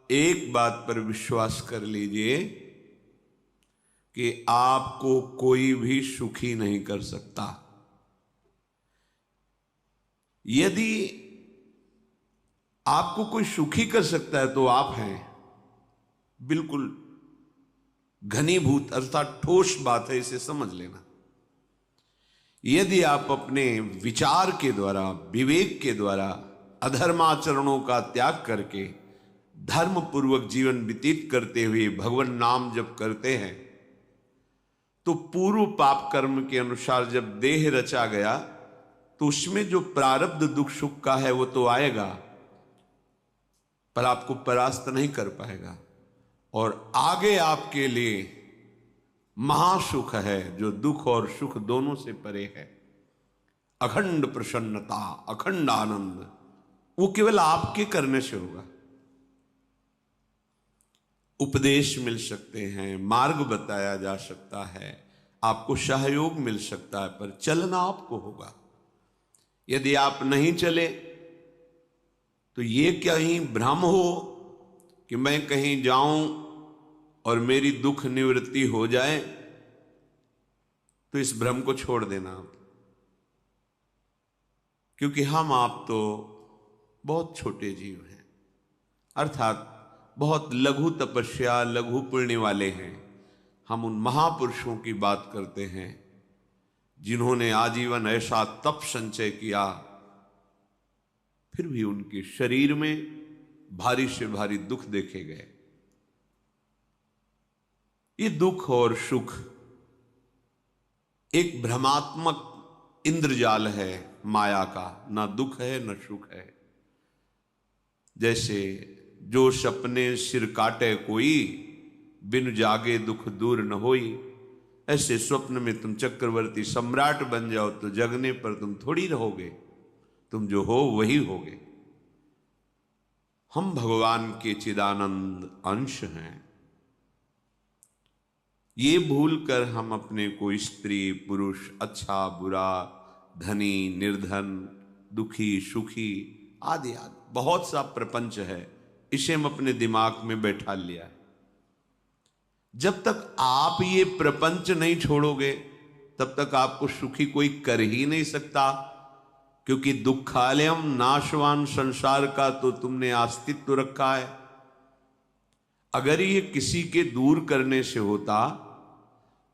एक बात पर विश्वास कर लीजिए कि आपको कोई भी सुखी नहीं कर सकता। यदि आपको कोई सुखी कर सकता है तो आप हैं। बिल्कुल घनीभूत अर्थात ठोस बात है, इसे समझ लेना। यदि आप अपने विचार के द्वारा, विवेक के द्वारा अधर्माचरणों का त्याग करके धर्म पूर्वक जीवन व्यतीत करते हुए भगवान नाम जप करते हैं, तो पूर्व पाप कर्म के अनुसार जब देह रचा गया तो उसमें जो प्रारब्ध दुख सुख का है वो तो आएगा, पर आपको परास्त नहीं कर पाएगा। और आगे आपके लिए महासुख है जो दुख और सुख दोनों से परे है। अखंड प्रसन्नता, अखंड आनंद, वो केवल आपके करने से होगा। उपदेश मिल सकते हैं, मार्ग बताया जा सकता है, आपको सहयोग मिल सकता है, पर चलना आपको होगा। यदि आप नहीं चले तो ये कहीं भ्रम हो कि मैं कहीं जाऊं और मेरी दुख निवृत्ति हो जाए, तो इस भ्रम को छोड़ देना आप। क्योंकि हम आप तो बहुत छोटे जीव हैं, अर्थात बहुत लघु तपस्या, लघु पुण्य वाले हैं। हम उन महापुरुषों की बात करते हैं जिन्होंने आजीवन ऐसा तप संचय किया, फिर भी उनके शरीर में भारी से भारी दुख देखे गए। ये दुख और सुख एक भ्रमात्मक इंद्रजाल है माया का, ना दुख है न सुख है। जैसे जो सपने सिर काटे कोई, बिन जागे दुख दूर न होई। ऐसे स्वप्न में तुम चक्रवर्ती सम्राट बन जाओ तो जगने पर तुम थोड़ी रहोगे, तुम जो हो वही होगे। हम भगवान के चिदानंद अंश हैं। ये भूलकर हम अपने को स्त्री पुरुष, अच्छा बुरा, धनी निर्धन, दुखी सुखी आदि आदि बहुत सा प्रपंच है, इसे हम अपने दिमाग में बैठा लिया है। जब तक आप ये प्रपंच नहीं छोड़ोगे तब तक आपको सुखी कोई कर ही नहीं सकता। क्योंकि दुखालयम नाशवान संसार का तो तुमने अस्तित्व रखा है। अगर ये किसी के दूर करने से होता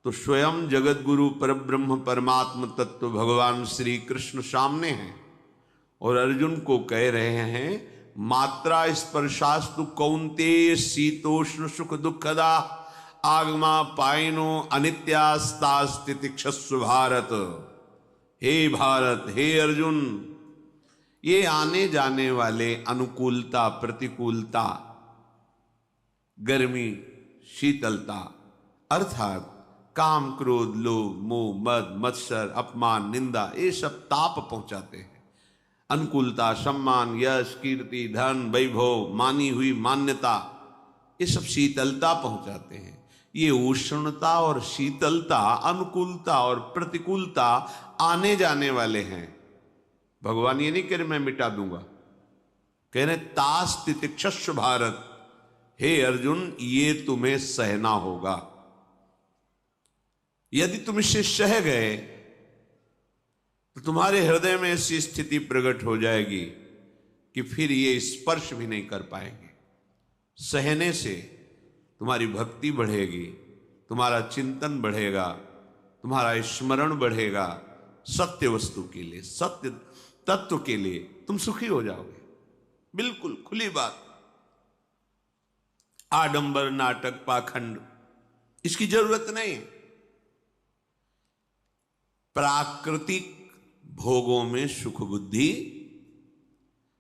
तो स्वयं जगत गुरु परब्रह्म परमात्म तत्व भगवान श्री कृष्ण सामने हैं और अर्जुन को कह रहे हैं, मात्रा स्पर्शास्तु कौन्तेय शीतोष्ण सुख दुखदा आगमा पायनो अनित्यास्तास्तितिक्षस्व भारत। हे भारत, हे अर्जुन, ये आने जाने वाले अनुकूलता प्रतिकूलता, गर्मी शीतलता, अर्थात काम क्रोध लोभ मोह मद मत्सर अपमान निंदा, ये सब ताप पहुंचाते हैं। अनुकूलता सम्मान यश कीर्ति धन वैभव मानी हुई मान्यता, ये सब शीतलता पहुंचाते हैं। ये उष्णता और शीतलता, अनुकूलता और प्रतिकूलता आने जाने वाले हैं। भगवान ये नहीं कह रहे मैं मिटा दूंगा, कह रहे तास तितिक्षस्व भारत। हे अर्जुन, ये तुम्हें सहना होगा। यदि तुम इसे सह गए तो तुम्हारे हृदय में ऐसी स्थिति प्रकट हो जाएगी कि फिर ये स्पर्श भी नहीं कर पाएंगे। सहने से तुम्हारी भक्ति बढ़ेगी, तुम्हारा चिंतन बढ़ेगा, तुम्हारा स्मरण बढ़ेगा, सत्य वस्तु के लिए, सत्य तत्व के लिए तुम सुखी हो जाओगे। बिल्कुल खुली बात। आडंबर नाटक पाखंड इसकी जरूरत नहीं। प्राकृतिक भोगों में सुख बुद्धि,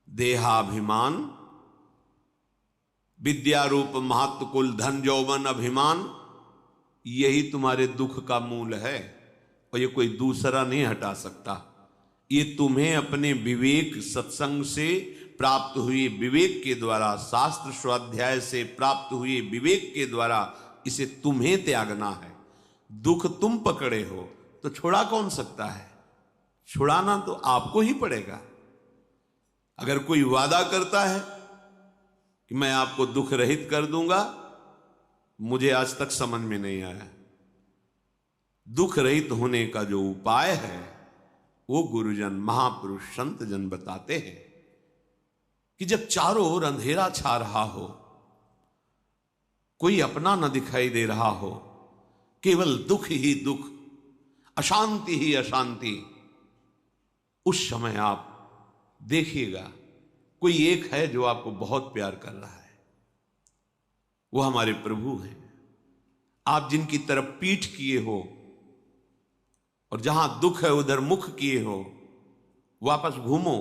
देहाभिमान, विद्या रूप महत्व कुल धन यौवन अभिमान, यही तुम्हारे दुख का मूल है और ये कोई दूसरा नहीं हटा सकता। ये तुम्हें अपने विवेक सत्संग से प्राप्त हुई विवेक के द्वारा, शास्त्र स्वाध्याय से प्राप्त हुए विवेक के द्वारा इसे तुम्हें त्यागना है। दुख तुम पकड़े हो तो छुड़ा कौन सकता है? छुड़ाना तो आपको ही पड़ेगा। अगर कोई वादा करता है कि मैं आपको दुख रहित कर दूंगा, मुझे आज तक समझ में नहीं आया। दुख रहित होने का जो उपाय है वो गुरुजन, महापुरुष, संत जन बताते हैं कि जब चारों ओर अंधेरा छा रहा हो, कोई अपना न दिखाई दे रहा हो, केवल दुख ही दुख, अशांति ही अशांति, उस समय आप देखिएगा कोई एक है जो आपको बहुत प्यार कर रहा है। वो हमारे प्रभु हैं। आप जिनकी तरफ पीठ किए हो और जहां दुख है उधर मुख किए हो, वापस घूमो,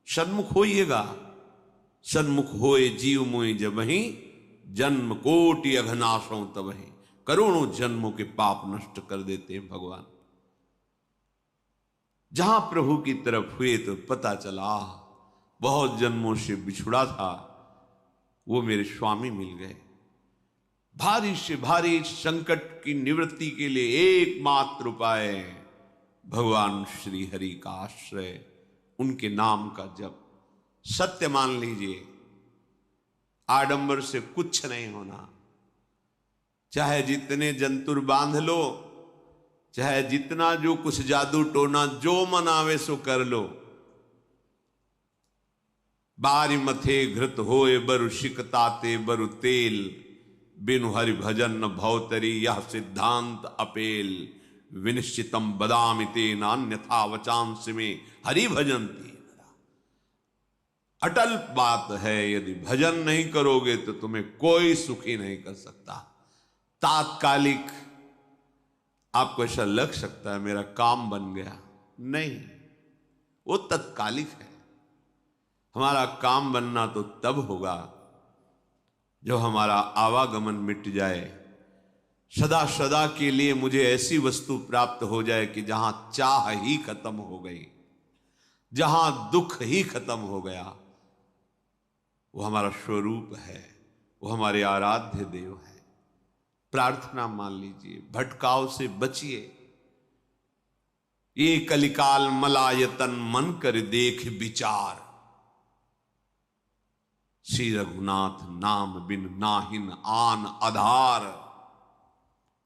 सन्मुख होइएगा। सन्मुख होए जीव मोहि जबहि, जन्म कोटि अघनाशों तबहि। करोड़ों जन्मों के पाप नष्ट कर देते हैं भगवान। जहां प्रभु की तरफ हुए तो पता चला बहुत जन्मों से बिछुड़ा था, वो मेरे स्वामी मिल गए। भारी से भारी संकट की निवृत्ति के लिए एकमात्र उपाय भगवान श्री हरि का आश्रय, उनके नाम का जप। सत्य मान लीजिए, आडंबर से कुछ नहीं होना। चाहे जितने जंतुर बांध लो, चाहे जितना जो कुछ जादू टोना जो मन आवे सो कर लो। बारी मथे घृत होए बरु शिकताते बरु तेल, बिनु हरि भजन न भवतरी यह सिद्धांत अपेल। विनिश्चितम बदामिते नान्यथा वचांस में हरि भजंती। अटल बात है, यदि भजन नहीं करोगे तो तुम्हें कोई सुखी नहीं कर सकता। तात्कालिक आपको ऐसा लग सकता है मेरा काम बन गया, नहीं, वो तत्कालिक है। हमारा काम बनना तो तब होगा जो हमारा आवागमन मिट जाए, सदा सदा के लिए मुझे ऐसी वस्तु प्राप्त हो जाए कि जहां चाह ही खत्म हो गई, जहां दुख ही खत्म हो गया। वो हमारा स्वरूप है, वो हमारे आराध्य देव है। प्रार्थना मान लीजिए, भटकाव से बचिए। ये कलिकाल मलायतन मन कर देख विचार, श्री रघुनाथ नाम बिन नाहिन आन आधार।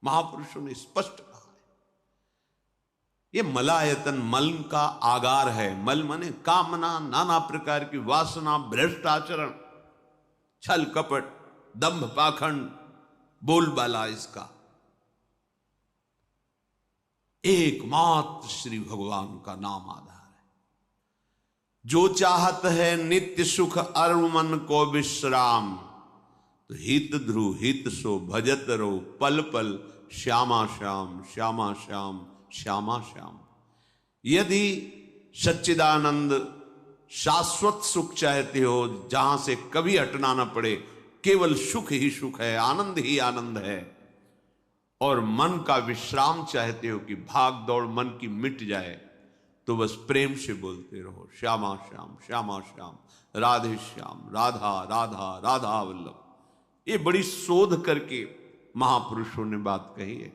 महापुरुषों ने स्पष्ट कहा है। ये मलायतन मल का आगार है। मल माने कामना, नाना प्रकार की वासना, भ्रष्ट आचरण, छल कपट, दंभ पाखंड, बोलबाला, इसका एकमात्र श्री भगवान का नाम आधार है। जो चाहत है नित्य सुख अरु मन को विश्राम, तो हित ध्रुव हित सो भजत रो पल पल श्यामा श्याम श्यामा श्याम श्यामा श्याम। यदि सच्चिदानंद शाश्वत सुख चाहते हो, जहां से कभी हटना ना पड़े, केवल सुख ही सुख है, आनंद ही आनंद है, और मन का विश्राम चाहते हो कि भाग दौड़ मन की मिट जाए, तो बस प्रेम से बोलते रहो श्यामा श्याम श्यामा श्याम, राधे श्याम, राधा राधा राधा वल्लभ। ये बड़ी शोध करके महापुरुषों ने बात कही है।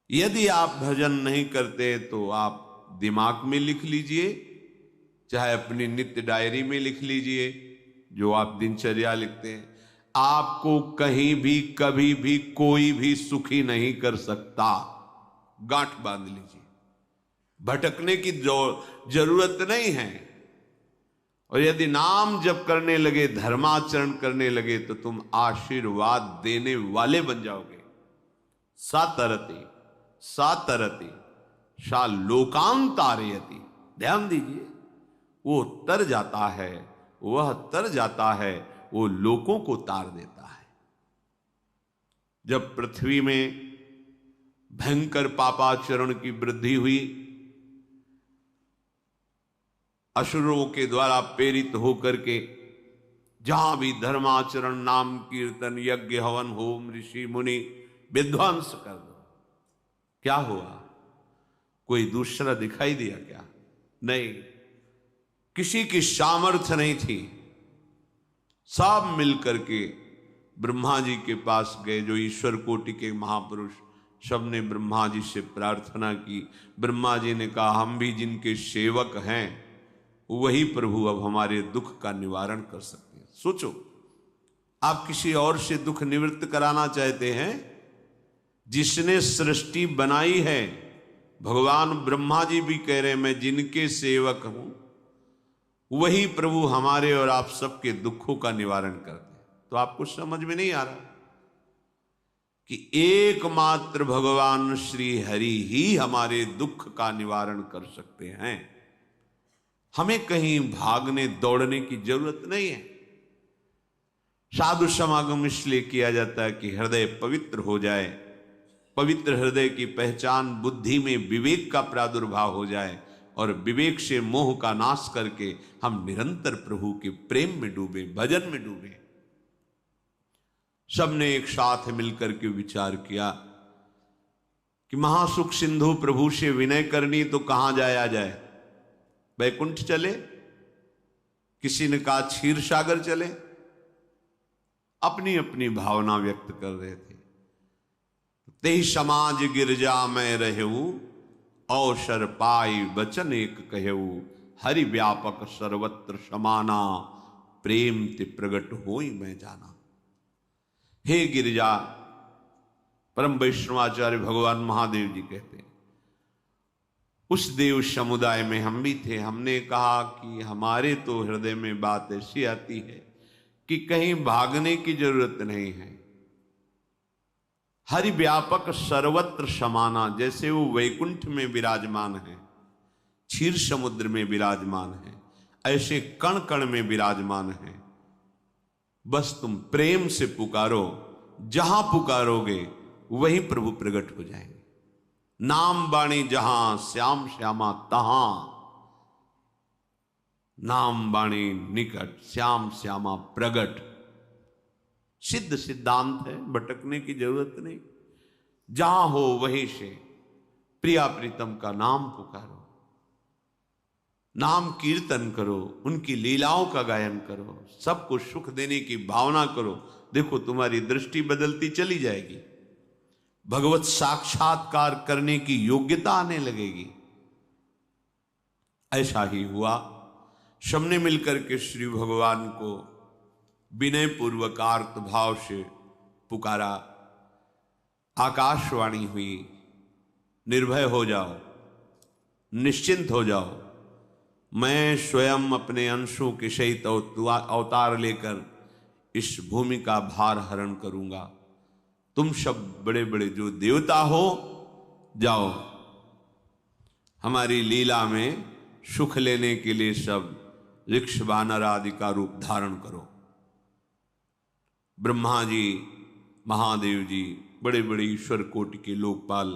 यदि आप भजन नहीं करते तो आप दिमाग में लिख लीजिए, चाहे अपनी नित्य डायरी में लिख लीजिए, जो आप दिनचर्या लिखते हैं। आपको कहीं भी कभी भी कोई भी सुखी नहीं कर सकता। गांठ बांध लीजिए, भटकने की जरूरत नहीं है। और यदि नाम जप करने लगे, धर्माचरण करने लगे, तो तुम आशीर्वाद देने वाले बन जाओगे। सातरति सातरति सा लोकांतारयति। ध्यान दीजिए, वो तर जाता है, वह तर जाता है, वो लोकों को तार देता है। जब पृथ्वी में भयंकर पापाचरण की वृद्धि हुई, असुरों के द्वारा प्रेरित होकर के जहां भी धर्माचरण, नाम कीर्तन, यज्ञ, हवन, होम, ऋषि मुनि विध्वंस कर दो, क्या हुआ? कोई दूसरा दिखाई दिया क्या? नहीं, किसी की सामर्थ्य नहीं थी। सब मिलकर के ब्रह्मा जी के पास गए, जो ईश्वर कोटि के महापुरुष, सबने ब्रह्मा जी से प्रार्थना की। ब्रह्मा जी ने कहा, हम भी जिनके सेवक हैं वही प्रभु अब हमारे दुख का निवारण कर सकते हैं। सोचो, आप किसी और से दुख निवृत्त कराना चाहते हैं, जिसने सृष्टि बनाई है, भगवान ब्रह्मा जी भी कह रहे हैं मैं जिनके सेवक हूं, वही प्रभु हमारे और आप सबके दुखों का निवारण करते हैं। तो आपको समझ में नहीं आ रहा कि एकमात्र भगवान श्री हरि ही हमारे दुख का निवारण कर सकते हैं। हमें कहीं भागने दौड़ने की जरूरत नहीं है। साधु समागम इसलिए किया जाता है कि हृदय पवित्र हो जाए, पवित्र हृदय की पहचान बुद्धि में विवेक का प्रादुर्भाव हो जाए, और विवेक से मोह का नाश करके हम निरंतर प्रभु के प्रेम में डूबे, भजन में डूबे। सबने एक साथ मिलकर के विचार किया कि महासुख सिंधु प्रभु से विनय करनी तो कहां जाया जाए, वैकुंठ चले, किसी ने कहा क्षीर सागर चले, अपनी अपनी भावना व्यक्त कर रहे थे। तेहि समाज गिरजा में रहू, अवसर पाई वचन एक कहू, हरि व्यापक सर्वत्र समाना, प्रेम ते प्रगट होई मैं जाना। हे गिरिजा, परम वैष्णवाचार्य भगवान महादेव जी कहते हैं, उस देव समुदाय में हम भी थे। हमने कहा कि हमारे तो हृदय में बात ऐसी आती है कि कहीं भागने की जरूरत नहीं है। हरि व्यापक सर्वत्र समाना, जैसे वो वैकुंठ में विराजमान है, क्षीर समुद्र में विराजमान है, ऐसे कण कण में विराजमान है। बस तुम प्रेम से पुकारो, जहां पुकारोगे वहीं प्रभु प्रकट हो जाएंगे। नाम बाणी जहां श्याम श्यामा तहां, नाम बाणी निकट श्याम श्यामा प्रगट। सिद्ध सिद्धांत है, भटकने की जरूरत नहीं। जहां हो वहीं से प्रिया प्रीतम का नाम पुकारो, नाम कीर्तन करो, उनकी लीलाओं का गायन करो, सबको सुख देने की भावना करो। देखो तुम्हारी दृष्टि बदलती चली जाएगी, भगवत साक्षात्कार करने की योग्यता आने लगेगी। ऐसा ही हुआ। सबने मिलकर के श्री भगवान को विनय पूर्वक आर्त भाव से पुकारा। आकाशवाणी हुई, निर्भय हो जाओ, निश्चिंत हो जाओ, मैं स्वयं अपने अंशों के सहित अवतार लेकर इस भूमि का भार हरण करूंगा। तुम सब बड़े बड़े जो देवता हो, जाओ हमारी लीला में सुख लेने के लिए सब ऋक्ष वानर आदि का रूप धारण करो। ब्रह्मा जी, महादेव जी, बड़े बड़े ईश्वर कोटि के लोकपाल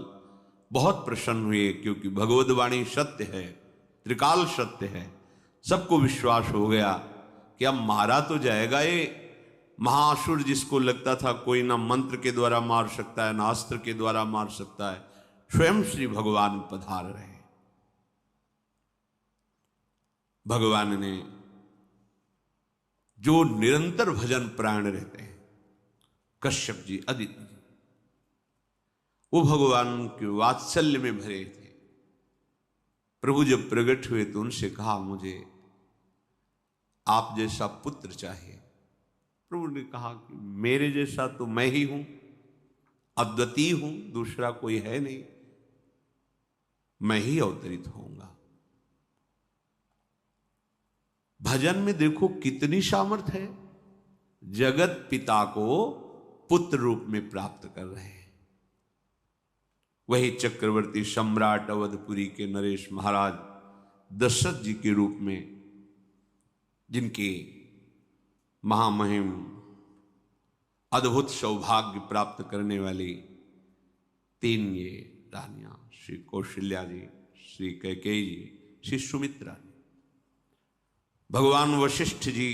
बहुत प्रसन्न हुए, क्योंकि भगवद्वाणी सत्य है, त्रिकाल सत्य है। सबको विश्वास हो गया कि अब मारा तो जाएगा ये महासुर, जिसको लगता था कोई ना मंत्र के द्वारा मार सकता है ना अस्त्र के द्वारा मार सकता है। स्वयं श्री भगवान पधार रहे। भगवान ने जो निरंतर भजन प्राण रहते हैं, कश्यप जी, अदिति जी, वो भगवान के वात्सल्य में भरे थे। प्रभु जब प्रकट हुए तो उनसे कहा, मुझे आप जैसा पुत्र चाहिए। प्रभु ने कहा कि मेरे जैसा तो मैं ही हूं, अद्वितीय हूं, दूसरा कोई है नहीं, मैं ही अवतरित होऊंगा। भजन में देखो कितनी सामर्थ है। जगत पिता को पुत्र रूप में प्राप्त कर रहे हैं। वही चक्रवर्ती सम्राट अवधपुरी के नरेश महाराज दशरथ जी के रूप में, जिनके महामहिम अद्भुत सौभाग्य प्राप्त करने वाली 3 ये रानियां, श्री कौशल्या जी, श्री कैकेयी जी, श्री सुमित्रा जी। भगवान वशिष्ठ जी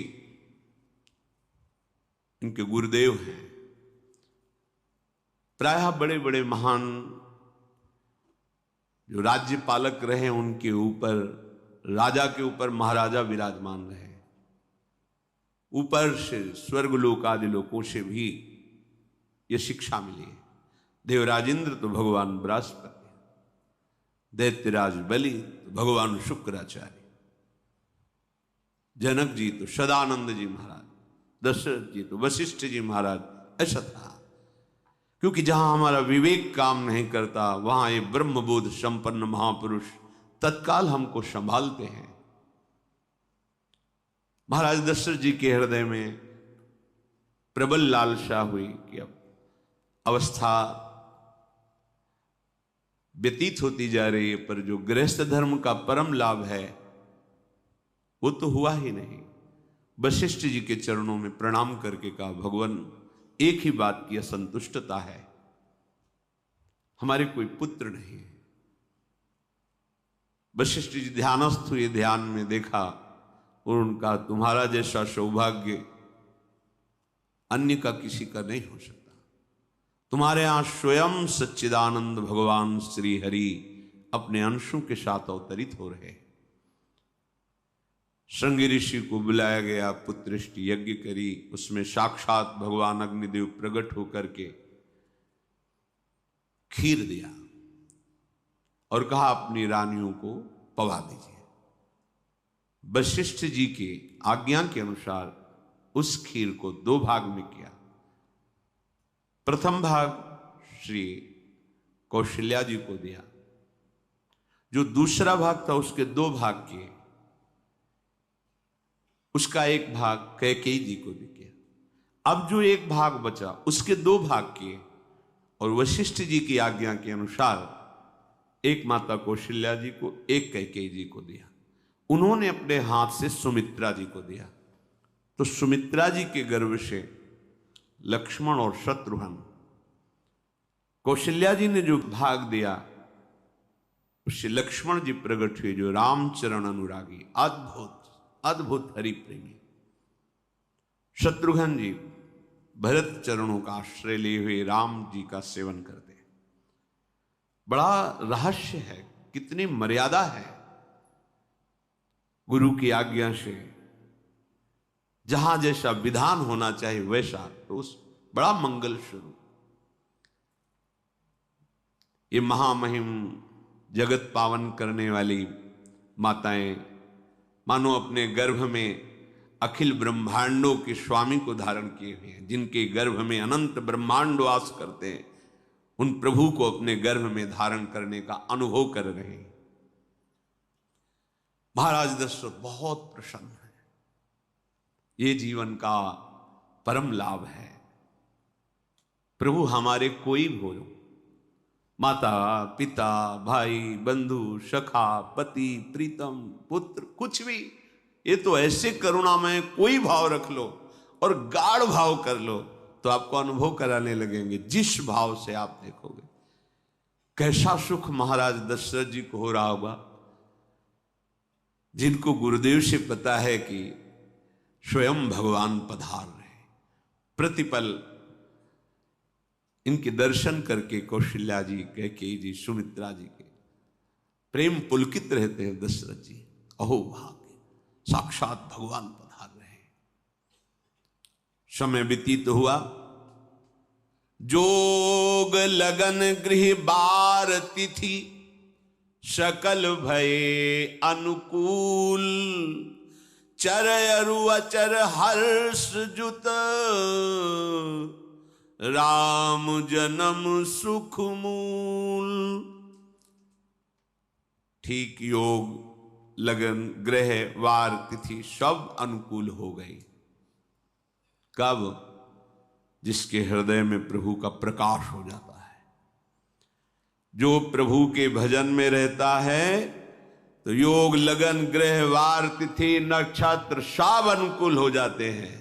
इनके गुरुदेव हैं। प्रायः बड़े बड़े महान जो राज्य पालक रहे, उनके ऊपर, राजा के ऊपर महाराजा विराजमान रहे। ऊपर से स्वर्गलोक आदि लोकों से भी ये शिक्षा मिली है। देवराजेंद्र तो भगवान बृहस्पति, दैत्यराज बलि तो भगवान शुक्राचार्य। जनक जी तो सदानंद जी महाराज, दशरथ जी तो वशिष्ठ जी महाराज। ऐसा था, क्योंकि जहां हमारा विवेक काम नहीं करता वहां ये ब्रह्मबोध संपन्न महापुरुष तत्काल हमको संभालते हैं। महाराज दशरथ जी के हृदय में प्रबल लालसा हुई कि अब अवस्था व्यतीत होती जा रही है, पर जो गृहस्थ धर्म का परम लाभ है वो तो हुआ ही नहीं। वशिष्ठ जी के चरणों में प्रणाम करके कहा, भगवान एक ही बात की असंतुष्टता है, हमारे कोई पुत्र नहीं है। वशिष्ठ जी ध्यानस्थ हुए, ध्यान में देखा और उनका, तुम्हारा जैसा सौभाग्य अन्य का किसी का नहीं हो सकता। तुम्हारे यहां स्वयं सच्चिदानंद भगवान श्री हरि अपने अंशों के साथ अवतरित हो रहे। श्रृंगी ऋषि को बुलाया गया, पुत्रष्टि यज्ञ करी, उसमें साक्षात भगवान अग्निदेव प्रकट होकर के खीर दिया और कहा अपनी रानियों को पवा दीजिए। वशिष्ठ जी के आज्ञा के अनुसार उस खीर को 2 भाग में किया। प्रथम भाग श्री कौशल्या जी को दिया, जो दूसरा भाग था उसके 2 भाग किए, उसका 1 भाग कैकेयी जी को भी किया। अब जो 1 भाग बचा उसके 2 भाग किए और वशिष्ठ जी की आज्ञा के अनुसार एक माता कौशल्या जी को, एक कैकेयी जी को दिया। उन्होंने अपने हाथ से सुमित्रा जी को दिया। तो सुमित्रा जी के गर्भ से लक्ष्मण और शत्रुघ्न, कौशल्या जी ने जो भाग दिया उससे लक्ष्मण जी प्रकट हुए, जो रामचरण अनुरागी, अद्भुत अद्भुत हरि प्रेमी। शत्रुघ्न जी भरत चरणों का आश्रय लिए हुए राम जी का सेवन करते। बड़ा रहस्य है, कितनी मर्यादा है। गुरु की आज्ञा से जहां जैसा विधान होना चाहिए वैसा, तो उस बड़ा मंगल स्वरूप ये महामहिम जगत पावन करने वाली माताएं मानो अपने गर्भ में अखिल ब्रह्मांडों के स्वामी को धारण किए हुए हैं, जिनके गर्भ में अनंत ब्रह्मांड वास करते हैं, उन प्रभु को अपने गर्भ में धारण करने का अनुभव कर रहे हैं। महाराज दशरथ बहुत प्रसन्न है। ये जीवन का परम लाभ है। प्रभु हमारे कोई भी हो, माता पिता भाई बंधु सखा पति प्रीतम पुत्र, कुछ भी, ये तो ऐसे करुणामय कोई भाव रख लो और गाढ़ भाव कर लो तो आपको अनुभव कराने लगेंगे। जिस भाव से आप देखोगे कैसा सुख महाराज दशरथ जी को हो रहा होगा, जिनको गुरुदेव से पता है कि स्वयं भगवान पधार रहे। प्रतिपल इनके दर्शन करके कौशल्या जी, कैकेयी जी, सुमित्रा जी के प्रेम पुलकित रहते हैं। दशरथ जी, अहो भाग्य, साक्षात भगवान पधार रहे। समय व्यतीत हुआ, जोग लगन गृह बार तिथि, सकल भये अनुकूल, चर अरु अचर हर्ष जुत, राम जन्म सुख मूल। ठीक योग लगन ग्रह वार तिथि सब अनुकूल हो गई। कब? जिसके हृदय में प्रभु का प्रकाश हो जाता है। जो प्रभु के भजन में रहता है तो योग लगन ग्रह वार तिथि नक्षत्र सब अनुकूल हो जाते हैं।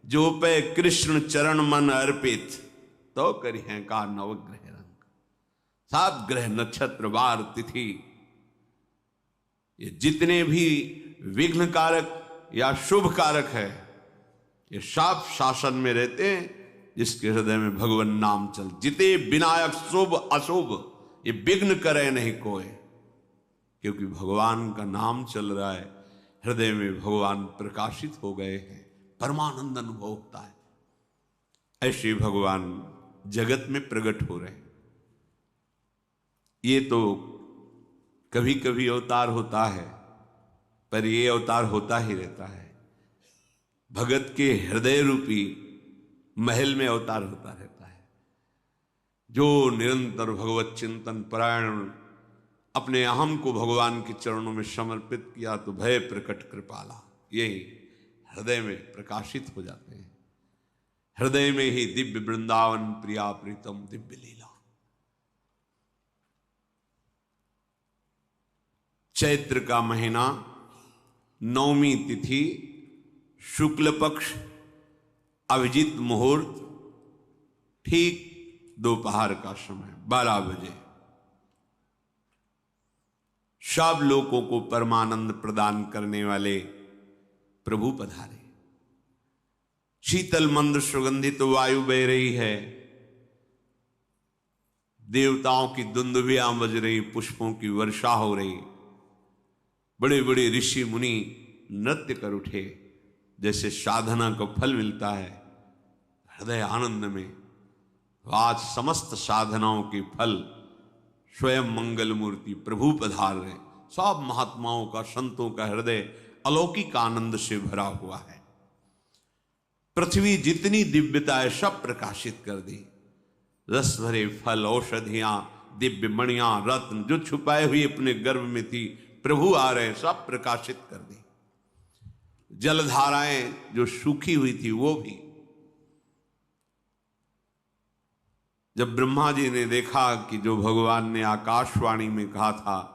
जो पे कृष्ण चरण मन अर्पित, तो करी हैं का नवग्रह रंग। सब ग्रह नक्षत्र वार तिथि, ये जितने भी विघ्न कारक या शुभ कारक है, ये सब शासन में रहते हैं जिसके हृदय में भगवान नाम चल। जिते विनायक शुभ अशुभ, ये विघ्न करे नहीं कोई, क्योंकि भगवान का नाम चल रहा है, हृदय में भगवान प्रकाशित हो गए हैं, परमानंद अनुभव होता है। ऐसे भगवान जगत में प्रकट हो रहे हैं। ये तो कभी कभी अवतार होता है, पर ये अवतार होता ही रहता है। भगत के हृदय रूपी महल में अवतार होता रहता है। जो निरंतर भगवत चिंतन परायण अपने अहम को भगवान के चरणों में समर्पित किया तो भय प्रकट कृपाला, यही हृदय में प्रकाशित हो जाते हैं। हृदय में ही दिव्य वृंदावन प्रिया प्रीतम दिव्य लीला। चैत्र का महीना, नवमी तिथि, शुक्ल पक्ष, अभिजीत मुहूर्त, ठीक दोपहर का समय 12 बजे सब लोगों को परमानंद प्रदान करने वाले प्रभु पधारे। शीतल मंद सुगंधित वायु बह रही है, देवताओं की दुंदुभियां बज रही, पुष्पों की वर्षा हो रही, बड़े बड़े ऋषि मुनि नृत्य कर उठे। जैसे साधना को फल मिलता है, हृदय आनंद में आज समस्त साधनाओं के फल स्वयं मंगल मूर्ति प्रभु पधार रहे। सब महात्माओं का, संतों का हृदय अलौकिक आनंद से भरा हुआ है। पृथ्वी जितनी दिव्यता है सब प्रकाशित कर दी। रस भरे फल, औषधियां, दिव्य मणियां, रत्न जो छुपाए हुए अपने गर्भ में थी, प्रभु आ रहे, सब प्रकाशित कर दी। जलधाराएं जो सूखी हुई थी वो भी। जब ब्रह्मा जी ने देखा कि जो भगवान ने आकाशवाणी में कहा था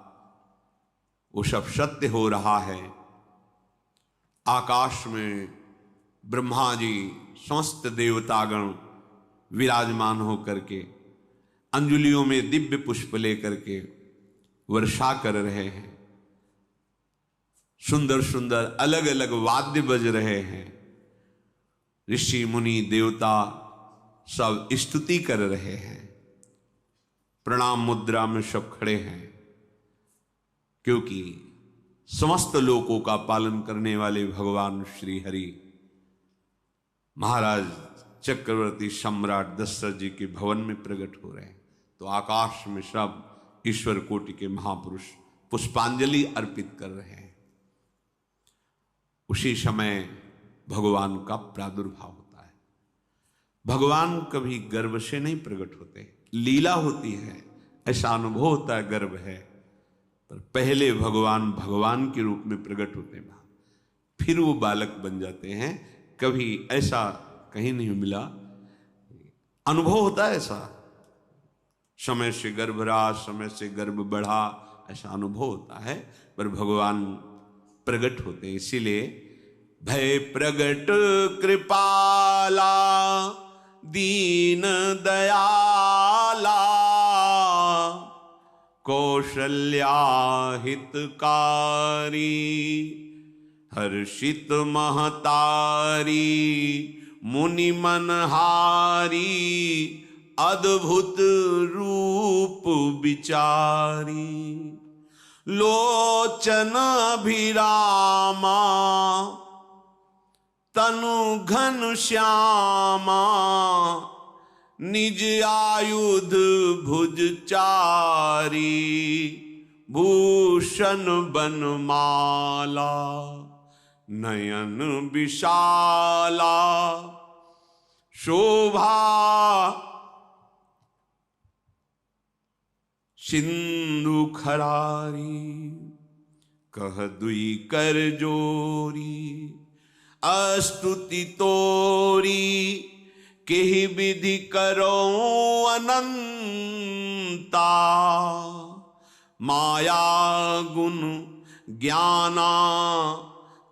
वो सब सत्य हो रहा है, आकाश में ब्रह्मा जी समस्त देवतागण विराजमान होकर के अंजलियों में दिव्य पुष्प लेकर के वर्षा कर रहे हैं। सुंदर सुंदर अलग अलग वाद्य बज रहे हैं। ऋषि मुनि देवता सब स्तुति कर रहे हैं। प्रणाम मुद्रा में सब खड़े हैं, क्योंकि समस्त लोकों का पालन करने वाले भगवान श्री हरि महाराज चक्रवर्ती सम्राट दशरथ जी के भवन में प्रकट हो रहे हैं। तो आकाश में सब ईश्वर कोटि के महापुरुष पुष्पांजलि अर्पित कर रहे हैं। उसी समय भगवान का प्रादुर्भाव होता है। भगवान कभी गर्भ से नहीं प्रकट होते, लीला होती है, ऐसा अनुभव होता है गर्भ है, पर पहले भगवान भगवान के रूप में प्रकट होते हैं, फिर वो बालक बन जाते हैं। कभी ऐसा कहीं नहीं मिला, अनुभव होता है ऐसा, समय से गर्भ रहा, समय से गर्भ बढ़ा, ऐसा अनुभव होता है, पर भगवान प्रकट होते हैं। इसीलिए भय प्रगट कृपाला दीन दयाला कौशल्या हितकारी हर्षित महतारी मुनि मनहारी अद्भुत रूप विचारी लोचन अभिरामा तनु घन श्यामा निज आयुध भुज चारी भूषण बनमाला नयन विशाला शोभा सिंधु खरारी कह दुई कर जोरी अस्तुति तोरी केहि विधि करो अनंता माया गुण ज्ञाना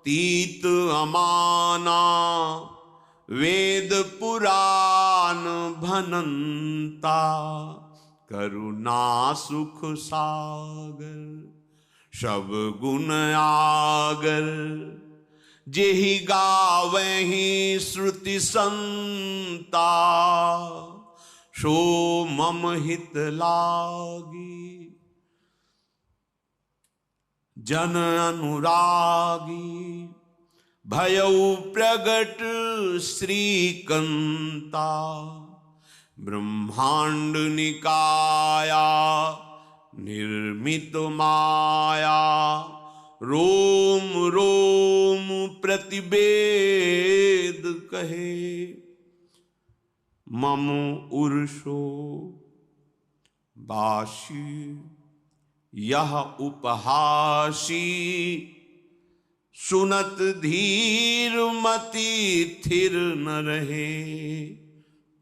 तीत अमाना वेद पुराण भनंता करुणा सुख सागर सब गुण आगर जेहि गावहि श्रुति संता सो मम हित लागी जन अनुरागी भयउ प्रगट श्रीकंता ब्रह्मांड निकाया निर्मित माया रोम रोम प्रतिवेद कहे, मम उर्षो बाशी यह उपहासी, सुनत धीर मति थिर न रहे,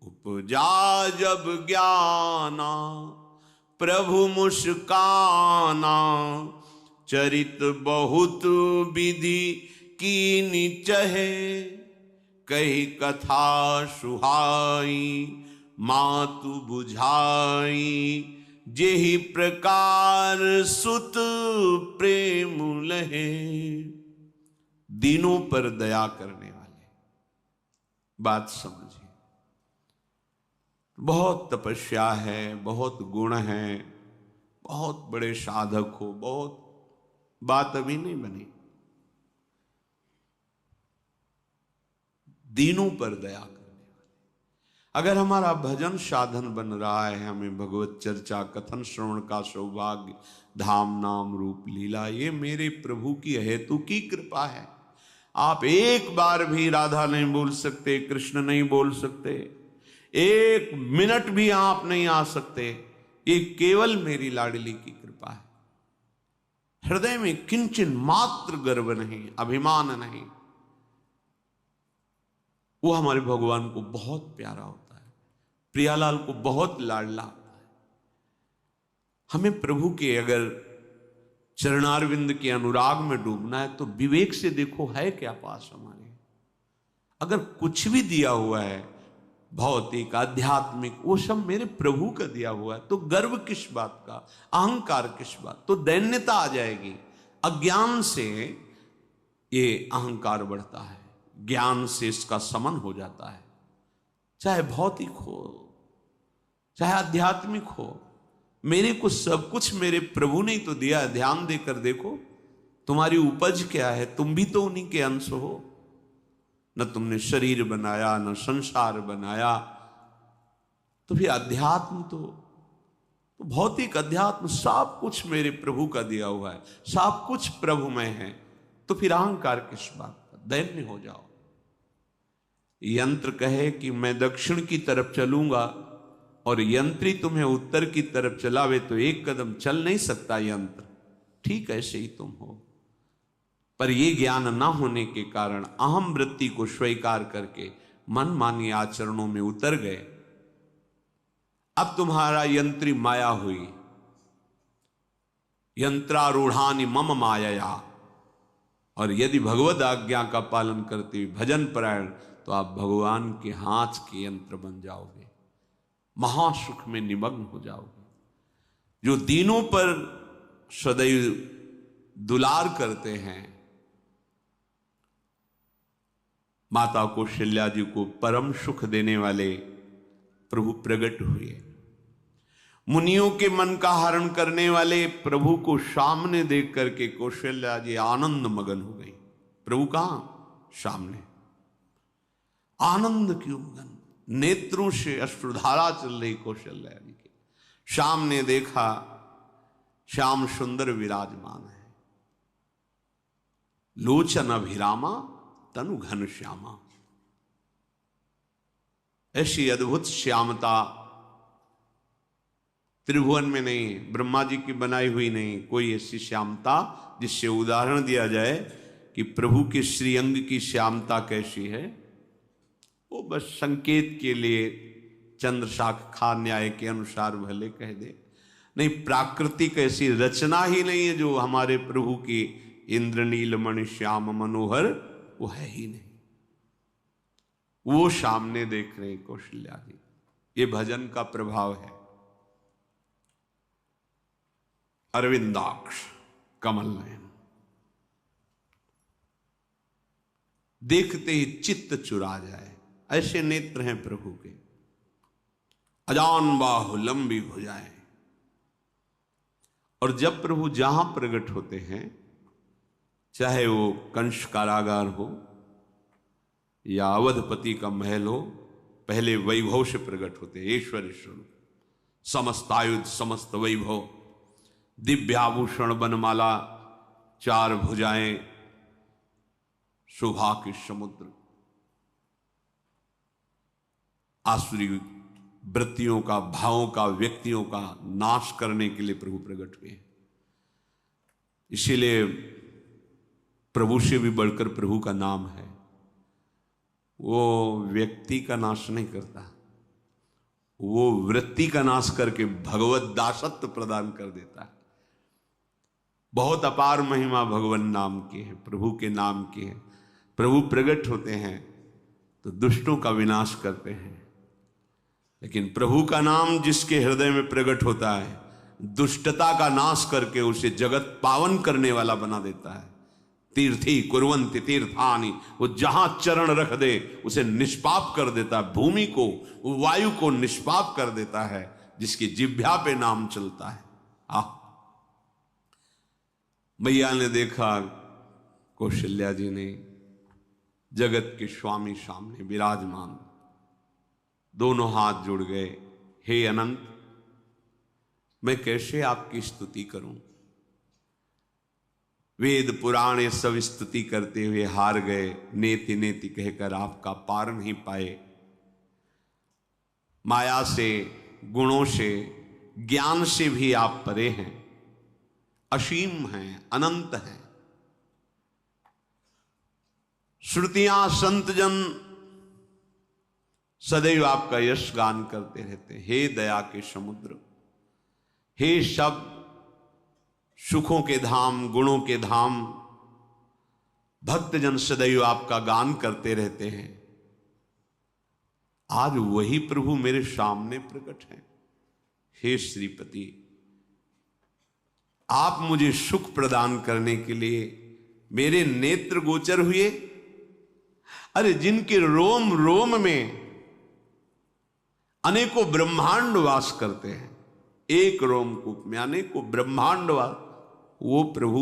उपजा जब ज्ञाना प्रभु मुस्काना, चरित बहुत विधि कीनि चहे, कही कथा सुहाई मातु बुझाई, जेहि प्रकार सुत प्रेम लहे। दीनों पर दया करने वाले, बात समझिए। बहुत तपस्या है, बहुत गुण है, बहुत बड़े साधक हो, बहुत बात अभी नहीं बनी। दीनों पर दया करने वाले। अगर हमारा भजन साधन बन रहा है, हमें भगवत चर्चा कथन श्रवण का सौभाग्य, धाम नाम रूप लीला, ये मेरे प्रभु की हेतु की कृपा है। आप एक बार भी राधा नहीं बोल सकते, कृष्ण नहीं बोल सकते, एक मिनट भी आप नहीं आ सकते, ये केवल मेरी लाडली की कृपा है। हृदय में किंचन मात्र गर्व नहीं, अभिमान नहीं। वो हमारे भगवान को बहुत प्यारा होता है, प्रियालाल को बहुत लाडला होता है। हमें प्रभु के अगर चरणारविंद के अनुराग में डूबना है तो विवेक से देखो है क्या पास हमारे। अगर कुछ भी दिया हुआ है भौतिक आध्यात्मिक, वो सब मेरे प्रभु का दिया हुआ है, तो गर्व किस बात का, अहंकार किस बात, तो दैन्यता आ जाएगी। अज्ञान से ये अहंकार बढ़ता है, ज्ञान से इसका समन हो जाता है। चाहे भौतिक हो चाहे आध्यात्मिक हो, मेरे को सब कुछ मेरे प्रभु ने तो दिया है। ध्यान देकर देखो तुम्हारी उपज क्या है, तुम भी तो उन्हीं के अंश हो। न तुमने शरीर बनाया, न संसार बनाया, तो फिर अध्यात्म तो भौतिक अध्यात्म सब कुछ मेरे प्रभु का दिया हुआ है, सब कुछ प्रभु में है, तो फिर अहंकार किस बात का, दैन्य हो जाओ। यंत्र कहे कि मैं दक्षिण की तरफ चलूंगा और यंत्री तुम्हें उत्तर की तरफ चलावे तो एक कदम चल नहीं सकता यंत्र, ठीक ऐसे ही तुम हो। पर यह ज्ञान न होने के कारण अहम वृत्ति को स्वीकार करके मनमानी आचरणों में उतर गए। अब तुम्हारा यंत्री माया हुई, यंत्रारूढ़ानि मम माया। और यदि भगवद आज्ञा का पालन करते हुए भजन परायण, तो आप भगवान के हाथ के यंत्र बन जाओगे, महासुख में निमग्न हो जाओगे। जो दीनों पर सदैव दुलार करते हैं, माता कौशल्या जी को परम सुख देने वाले प्रभु प्रकट हुए। मुनियों के मन का हरण करने वाले प्रभु को सामने देख करके कौशल्या जी आनंद मगन हो गई। प्रभु कहां? सामने। आनंद क्यों मगन, नेत्रों से अश्रुधारा चल रही कौशल्या जी के सामने देखा, श्याम सुंदर विराजमान है, लोचन अभिरामा तनु घन श्यामा। ऐसी अद्भुत श्यामता त्रिभुवन में नहीं, ब्रह्मा जी की बनाई हुई नहीं कोई ऐसी श्यामता जिससे उदाहरण दिया जाए कि प्रभु के श्रीअंग की श्यामता कैसी है। वो बस संकेत के लिए चंद्र शाखा न्याय के अनुसार भले कह दे, नहीं प्राकृतिक ऐसी रचना ही नहीं है जो हमारे प्रभु की इंद्रनील मणि श्याम मनोहर, वो है ही नहीं। वो सामने देख रहे कौशल्या जी, ये भजन का प्रभाव है। अरविंदाक्ष कमल नयन, देखते ही चित्त चुरा जाए, ऐसे नेत्र हैं प्रभु के। अजान बाहु लंबी भुजाएं। और जब प्रभु जहां प्रकट होते हैं, चाहे वो कंस कारागार हो या अवधपति का महल हो, पहले वैभव से प्रकट होते हैं। ईश्वर स्वरूप, समस्त आयुध समस्त वैभव, दिव्याभूषण बनमाला, चार भुजाएं, शोभा के समुद्र, आसुरी वृत्तियों का, भावों का, व्यक्तियों का नाश करने के लिए प्रभु प्रकट हुए। इसीलिए प्रभु से भी बढ़कर प्रभु का नाम है। वो व्यक्ति का नाश नहीं करता, वो वृत्ति का नाश करके भगवत दासत्व प्रदान कर देता है। बहुत अपार महिमा भगवान नाम की है, प्रभु के नाम की है। प्रभु प्रकट होते हैं तो दुष्टों का विनाश करते हैं, लेकिन प्रभु का नाम जिसके हृदय में प्रकट होता है, दुष्टता का नाश करके उसे जगत पावन करने वाला बना देता है। तीर्थी कुर्वन्ति तीर्थानि, वो जहां चरण रख दे उसे निष्पाप कर देता है। भूमि को, वायु को निष्पाप कर देता है जिसकी जिह्वा पे नाम चलता है। मैया ने देखा, कौशल्या जी ने, जगत के स्वामी सामने विराजमान, दोनों हाथ जुड़ गए। हे अनंत, मैं कैसे आपकी स्तुति करूं? वेद पुराण ये सब स्तुति करते हुए हार गए। नेति नेति कहकर आपका पार नहीं पाए। माया से, गुणों से, ज्ञान से भी आप परे हैं, असीम हैं, अनंत हैं। श्रुतियां, संतजन सदैव आपका यश गान करते रहते हैं। हे दया के समुद्र, हे शब्द, सुखों के धाम, गुणों के धाम, भक्तजन सदैव आपका गान करते रहते हैं। आज वही प्रभु मेरे सामने प्रकट हैं। हे श्रीपति, आप मुझे सुख प्रदान करने के लिए मेरे नेत्र गोचर हुए। अरे जिनके रोम रोम में अनेकों ब्रह्मांड वास करते हैं, एक रोमकूप में अनेकों ब्रह्मांड वास, वो प्रभु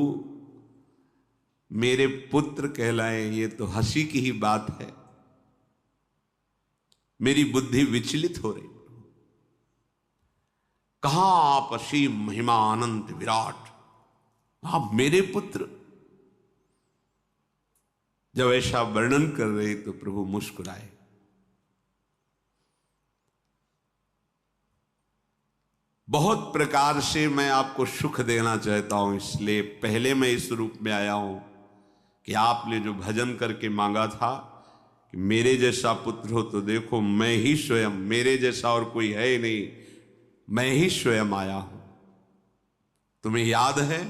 मेरे पुत्र कहलाए, ये तो हंसी की ही बात है। मेरी बुद्धि विचलित हो रही। कहां आप असीम महिमा अनंत विराट, आप मेरे पुत्र। जब ऐसा वर्णन कर रहे तो प्रभु मुस्कुराए। बहुत प्रकार से मैं आपको सुख देना चाहता हूं, इसलिए पहले मैं इस रूप में आया हूं कि आपने जो भजन करके मांगा था कि मेरे जैसा पुत्र हो, तो देखो मैं ही स्वयं, मेरे जैसा और कोई है ही नहीं, मैं ही स्वयं आया हूं। तुम्हें याद है?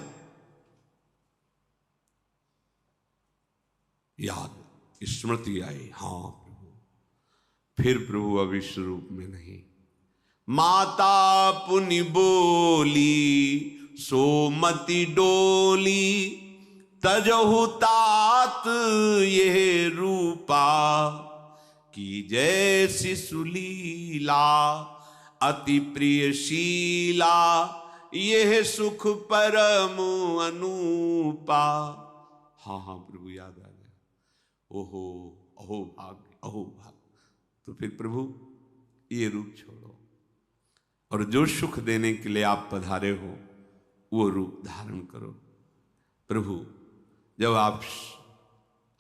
याद, स्मृति आई। हां प्रभु। फिर प्रभु अब इस रूप में नहीं। माता पुनि बोली सोमति डोली, तजहु तात ये रूपा, की जैसी सुलीला अति प्रियशीला, यह सुख परम अनूपा। हाँ हाँ प्रभु, याद आ गया। ओहो, अहो भाग्य, अहो भाग्य। तो फिर प्रभु ये रूप छोड़ो और जो सुख देने के लिए आप पधारे हो वो रूप धारण करो। प्रभु, जब आप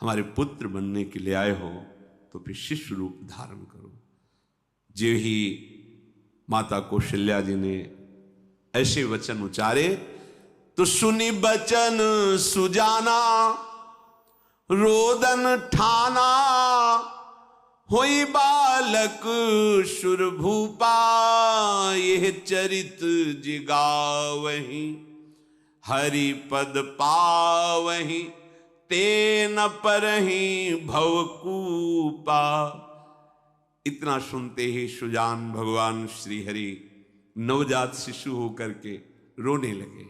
हमारे पुत्र बनने के लिए आए हो तो फिर शिष्य रूप धारण करो। जो ही माता कौशल्या जी ने ऐसे वचन उचारे तो सुनी बचन सुजाना, रोदन ठाना, होई बालक सुरभूपा, यह चरित जिगावहि, हरि पद पावहि, ते न परहि भवकूपा। इतना सुनते ही सुजान भगवान श्री हरि नवजात शिशु होकर के रोने लगे।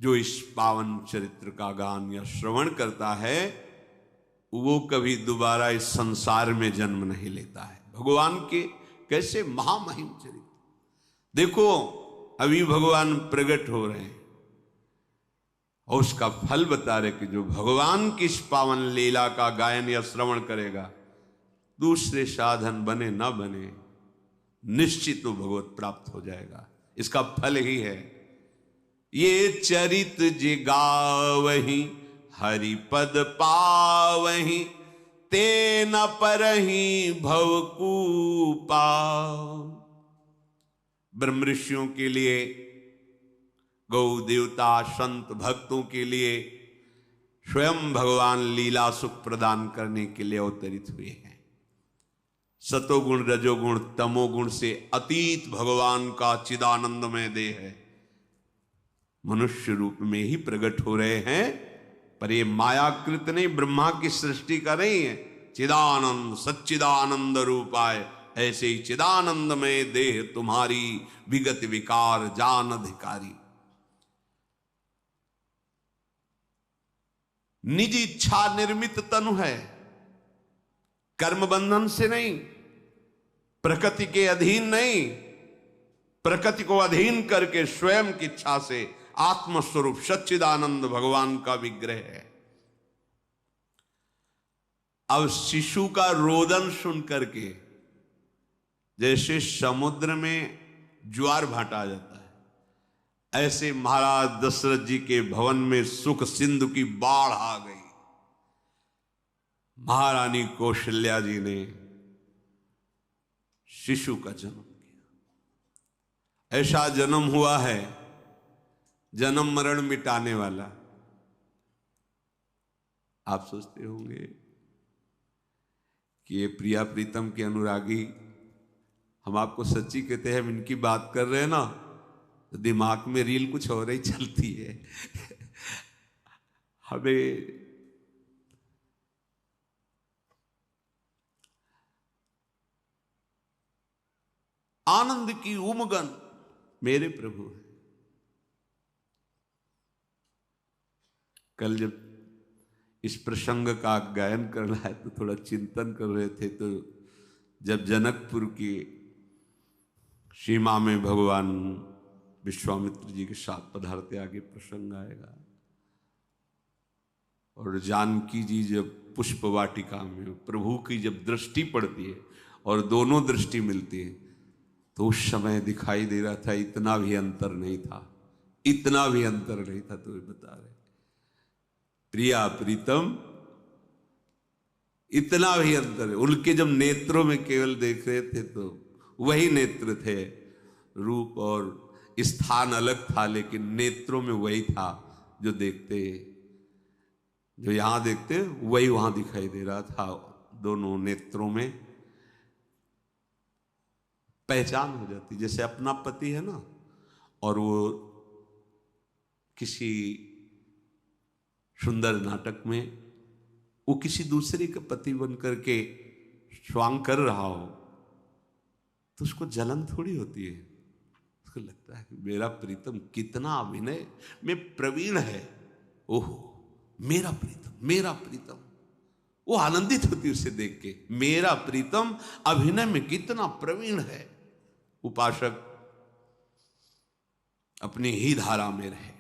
जो इस पावन चरित्र का गान या श्रवण करता है वो कभी दोबारा इस संसार में जन्म नहीं लेता है। भगवान के कैसे महामहिम चरित्र देखो, अभी भगवान प्रकट हो रहे हैं और उसका फल बता रहे कि जो भगवान की इस पावन लीला का गायन या श्रवण करेगा, दूसरे साधन बने न बने, निश्चित वो भगवत प्राप्त हो जाएगा। इसका फल ही है ये चरित जे गावहि हरिपद पावहि ते न परहि भवकूपा। ब्रह्म ऋषियों के लिए, गौ देवता संत भक्तों के लिए स्वयं भगवान लीला सुख प्रदान करने के लिए अवतरित हुए हैं। सतोगुण रजोगुण तमोगुण से अतीत भगवान का चिदानंदमय देह है, मनुष्य रूप में ही प्रकट हो रहे हैं। पर ये मायाकृत नहीं, ब्रह्मा की सृष्टि का नहीं है। चिदानंद सच्चिदानंद रूपाय, ऐसे ही चिदानंदमय देह तुम्हारी विगत विकार जान अधिकारी। निज इच्छा निर्मित तनु है, कर्म बंधन से नहीं, प्रकृति के अधीन नहीं, प्रकृति को अधीन करके स्वयं की इच्छा से आत्मस्वरूप सच्चिदानंद भगवान का विग्रह है। अब शिशु का रोदन सुन करके जैसे समुद्र में ज्वार भाटा आ जाता है, ऐसे महाराज दशरथ जी के भवन में सुख सिंधु की बाढ़ आ गई। महारानी कौशल्या जी ने शिशु का जन्म किया। ऐसा जन्म हुआ है जन्म मरण मिटाने वाला। आप सोचते होंगे कि ये प्रिया प्रीतम के अनुरागी, हम आपको सच्ची कहते हैं, हम इनकी बात कर रहे हैं ना तो दिमाग में रील कुछ और ही चलती है। हमें आनंद की उमगन मेरे प्रभु है। कल जब इस प्रसंग का गायन करना है तो थोड़ा चिंतन कर रहे थे, तो जब जनकपुर की सीमा में भगवान विश्वामित्र जी के साथ पधारते, आगे प्रसंग आएगा, और जानकी जी जब पुष्प वाटिका में प्रभु की जब दृष्टि पड़ती है और दोनों दृष्टि मिलती है, तो उस समय दिखाई दे रहा था इतना भी अंतर नहीं था, इतना भी अंतर नहीं था। तो बता रहे प्रिया प्रीतम, इतना भी अंतर है। उनके जब नेत्रों में केवल देख रहे थे तो वही नेत्र थे, रूप और स्थान अलग था, लेकिन नेत्रों में वही था जो देखते, जो यहां देखते वही वहां दिखाई दे रहा था। दोनों नेत्रों में पहचान हो जाती, जैसे अपना पति है ना, और वो किसी सुंदर नाटक में वो किसी दूसरे का पति बन करके स्वांग कर रहा हो तो उसको जलन थोड़ी होती है, उसको लगता है मेरा प्रीतम कितना अभिनय में प्रवीण है, ओहो मेरा प्रीतम, मेरा प्रीतम। वो आनंदित होती उसे देख के, मेरा प्रीतम अभिनय में कितना प्रवीण है। उपासक अपनी ही धारा में रहे।